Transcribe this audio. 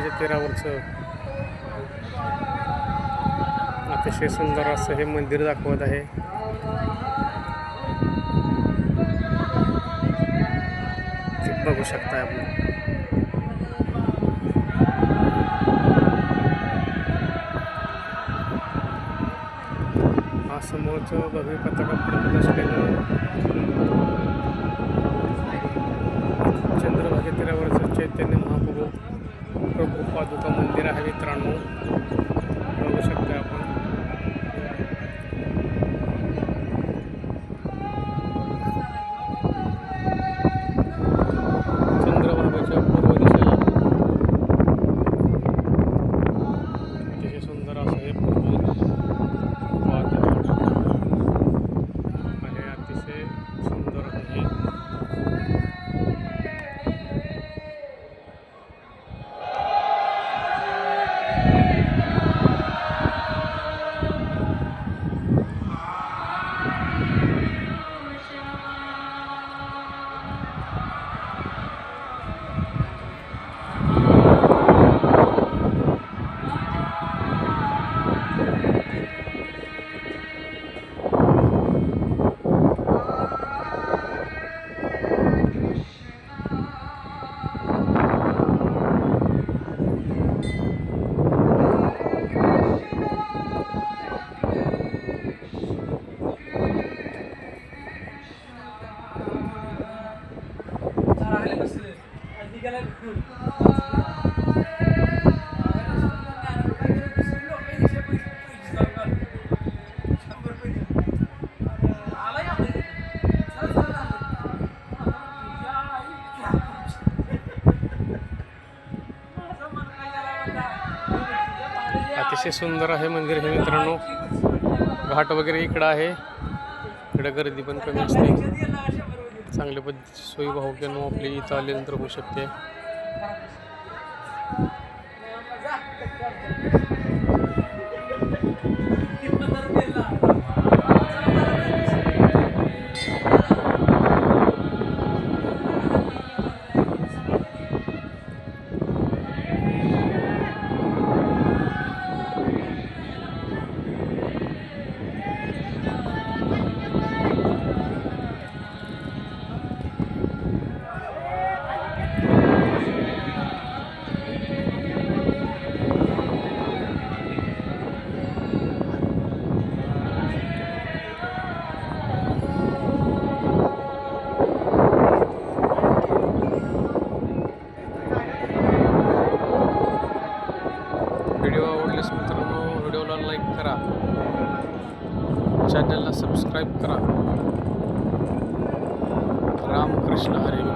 चंद्रभागे तीरावरचं अतिशय सुंदर असं हे मंदिर दाखवत आहे. बघू शकता आपण. हा समोरचं भव्य पताका फडकत असलेलं चंद्रभागे तीरावरचं चैतन्य महाप्रभू प्रभू पादुका मंदिर आहे मित्रांनो. बघू शकता आपण. चंद्रभागेच्या पूर्व दिशेला अतिशय सुंदर असं हे आहे. अतिशय सुंदर आहे. अतिशय सुंदर आहे मंदिर हे मित्रांनो. घाट वगैरे इकडं आहे. इकडं गर्दी पण कमी असते. चांगल्या पद्धतीची सोयी भावक्यानं आपली इथं आल्यानंतर होऊ शकते. व्हिडिओ आवडल्यास मित्रांनो व्हिडिओला लाईक करा, चॅनलला सबस्क्राईब करा. रामकृष्ण हरी.